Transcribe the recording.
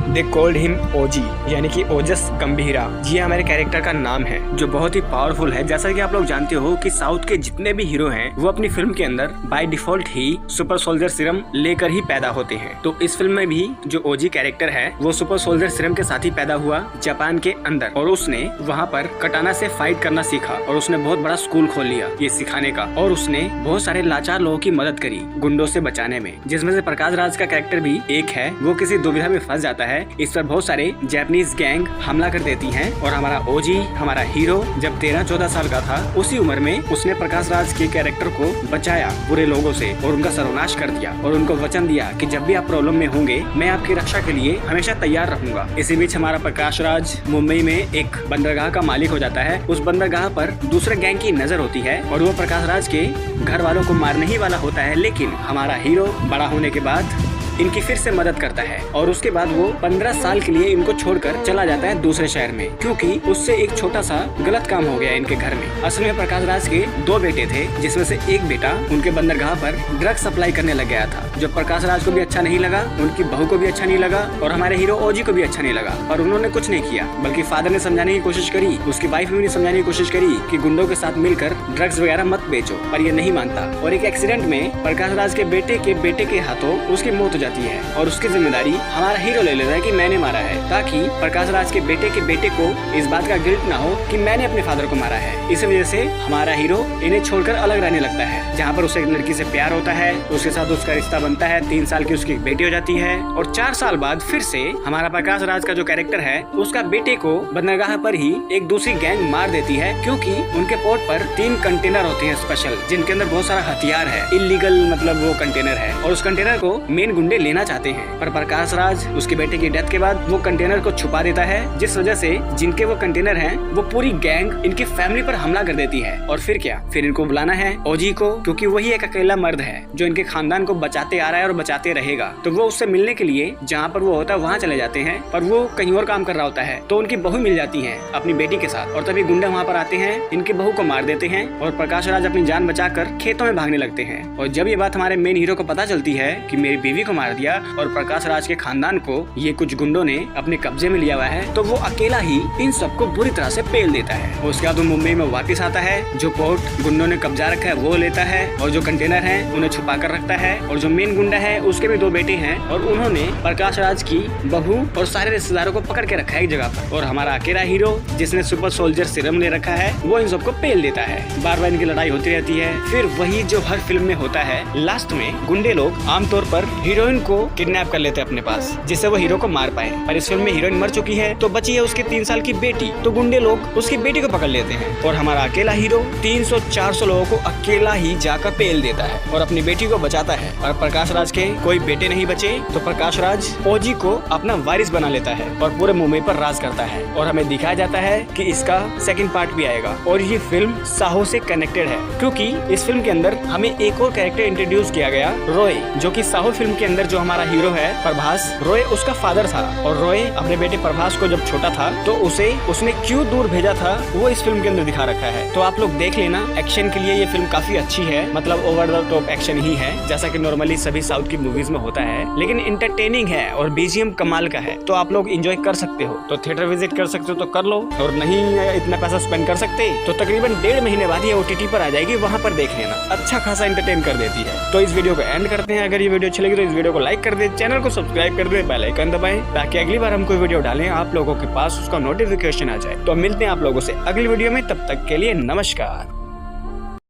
They called him ओजी, यानी कि ओजस गंभीरा। ये हमारे कैरेक्टर का नाम है जो बहुत ही पावरफुल है। जैसा कि आप लोग जानते हो कि साउथ के जितने भी हीरो हैं वो अपनी फिल्म के अंदर by default he super soldier serum लेकर ही पैदा होते हैं। तो इस फिल्म में भी जो ओजी कैरेक्टर है वो सुपर सोल्जर सीरम के साथ ही पैदा हुआ जापान के अंदर, और उसने वहाँ पर कटाना से फाइट करना सीखा और उसने बहुत बड़ा स्कूल खोल लिया ये सिखाने का, और उसने बहुत सारे लाचार लोगों की मदद करी गुंडों से बचाने में, जिसमें से प्रकाश राज का कैरेक्टर भी एक है। वो किसी दुविधा में फंस जाता है, इस पर बहुत सारे जापानीज गैंग हमला कर देती हैं, और हमारा ओजी, हमारा हीरो जब 13-14 साल का था उसी उम्र में उसने प्रकाश राज के कैरेक्टर को बचाया बुरे लोगों से और उनका सर्वनाश कर दिया, और उनको वचन दिया कि जब भी आप प्रॉब्लम में होंगे मैं आपकी रक्षा के लिए हमेशा तैयार रहूंगा। इसी बीच हमारा प्रकाश राज मुंबई में एक बंदरगाह का मालिक हो जाता है। उस बंदरगाह पर दूसरे गैंग की नजर होती है और वो प्रकाश राज के घर वालों को मारने ही वाला होता है, लेकिन हमारा हीरो बड़ा होने के बाद इनकी फिर से मदद करता है, और उसके बाद वो 15 साल के लिए इनको छोड़कर चला जाता है दूसरे शहर में, क्योंकि उससे एक छोटा सा गलत काम हो गया इनके घर में। असल में प्रकाश राज के 2 बेटे थे, जिसमें से एक बेटा उनके बंदरगाह पर ड्रग सप्लाई करने लग गया था, जो प्रकाश राज को भी अच्छा नहीं लगा, उनकी बहू को भी अच्छा नहीं लगा, और हमारे हीरो ओजी को भी अच्छा नहीं लगा। और उन्होंने कुछ नहीं किया, बल्कि फादर ने समझाने की कोशिश करी, उसकी वाइफ ने समझाने की कोशिश करी कि गुंडों के साथ मिलकर ड्रग्स वगैरह मत बेचो, पर ये नहीं मानता। और एक एक्सीडेंट में प्रकाश राज के बेटे के हाथों उसकी मौत हो जाती है, और उसकी जिम्मेदारी हमारा हीरो ले लेता है कि मैंने मारा है, ताकि प्रकाश राज के बेटे को इस बात का गिल्ट ना हो कि मैंने अपने फादर को मारा है। इस वजह से हमारा हीरो इन्हें छोड़कर अलग रहने लगता है, जहाँ पर उसे एक लड़की से प्यार होता है, उसके साथ उसका रिश्ता बनता है, 3 साल की उसकी एक बेटी हो जाती है, और 4 साल बाद फिर से हमारा प्रकाश राज का जो कैरेक्टर है उसका बेटे को बंदरगाह पर ही एक दूसरी गैंग मार देती है, क्योंकि उनके पोर्ट पर 3 कंटेनर होते हैं स्पेशल, जिनके अंदर बहुत सारा हथियार है, इलीगल मतलब वो कंटेनर है, और उस कंटेनर को मेन गुंडे लेना चाहते हैं। पर प्रकाश राज उसके बेटे की डेथ के बाद वो कंटेनर को छुपा देता है, जिस वजह से जिनके वो कंटेनर हैं वो पूरी गैंग इनकी फैमिली पर हमला कर देती है। और फिर क्या, फिर इनको बुलाना है ओजी को, क्योंकि वही एक अकेला मर्द है जो इनके खानदान को बचाते आ रहा है और बचाते रहेगा। तो वो उससे मिलने के लिए जहाँ पर वो होता है वहाँ चले जाते हैं, पर वो कहीं और काम कर रहा होता है, तो उनकी बहू मिल जाती है अपनी बेटी के साथ, और तभी गुंडे वहाँ पर आते हैं, इनकी बहू को मार देते हैं, और प्रकाश राज अपनी जान बचाकर खेतों में भागने लगते हैं। और जब ये बात हमारे मेन हीरो को पता चलती है कि मेरी बीवी को मार दिया और प्रकाश राज के खानदान को ये कुछ गुंडों ने अपने कब्जे में लिया हुआ है, तो वो अकेला ही इन सबको बुरी तरह से पेल देता है। उसके बाद वो मुंबई में वापस आता है, जो पोर्ट गुंडों ने कब्जा रखा है वो लेता है, और जो कंटेनर है उन्हें छुपा कर रखता है, और जो मेन गुंडा है उसके भी 2 बेटे हैं, और उन्होंने प्रकाश राज की बहू और सारे रिश्तेदारों को पकड़ के रखा है एक जगह पर, और हमारा अकेला हीरो जिसने सुपर सोल्जर सीरम ले रखा है वो इन सबको पेल देता है। बार बार इनकी लड़ाई होती रहती है। फिर वही जो हर फिल्म में होता है, लास्ट में गुंडे लोग आमतौर पर हीरोइन को किडनैप कर लेते हैं अपने पास, जिससे वो हीरो को मार पाए। पर इस फिल्म में हीरोइन मर चुकी है, तो बची है उसके 3 साल की बेटी, तो गुंडे लोग उसकी बेटी को पकड़ लेते हैं, और हमारा अकेला हीरो 300-400 लोगों को अकेला ही जाकर पेल देता है और अपनी बेटी को बचाता है। और प्रकाश राज के कोई बेटे नहीं बचे, तो प्रकाश राज ओजी को अपना वारिस बना लेता है और पूरे मुंबई पर राज करता है। और हमें दिखाया जाता है कि इसका सेकंड पार्ट भी आएगा, और ये फिल्म साहो से कनेक्टेड है, क्योंकि इस फिल्म के अंदर हमें एक और कैरेक्टर इंट्रोड्यूस किया गया, रॉय, जो कि साहो फिल्म के अंदर जो हमारा हीरो है प्रभास, रॉय उसका फादर था। और रॉय अपने बेटे प्रभास को जब छोटा था तो उसने क्यों दूर भेजा था वो इस फिल्म के अंदर दिखा रखा है। तो आप लोग देख लेना। एक्शन के लिए ये फिल्म काफी अच्छी है, मतलब ओवर द टॉप एक्शन ही है, जैसा कि नॉर्मली सभी साउथ की मूवीज में होता है, लेकिन इंटरटेनिंग है और बीजीएम कमाल का है, तो आप लोग एंजॉय कर सकते हो। तो थिएटर विजिट कर सकते हो तो कर लो, और नहीं इतना पैसा स्पेंड कर सकते तो तकरीबन 1.5 महीने बाद ये OTT पर आ जाएगी, वहाँ पर देख लेना, अच्छा खासा एंटरटेन कर देती है। तो इस वीडियो को एंड करते हैं। अगर ये वीडियो अच्छी लगी तो इस वीडियो को लाइक कर दे, चैनल को सब्सक्राइब कर दे, बेल आइकन दबाएं, ताकि अगली बार हम कोई वीडियो डालें आप लोगों के पास उसका नोटिफिकेशन आ जाए। तो मिलते हैं आप लोगों से अगली वीडियो में, तब तक के लिए नमस्कार।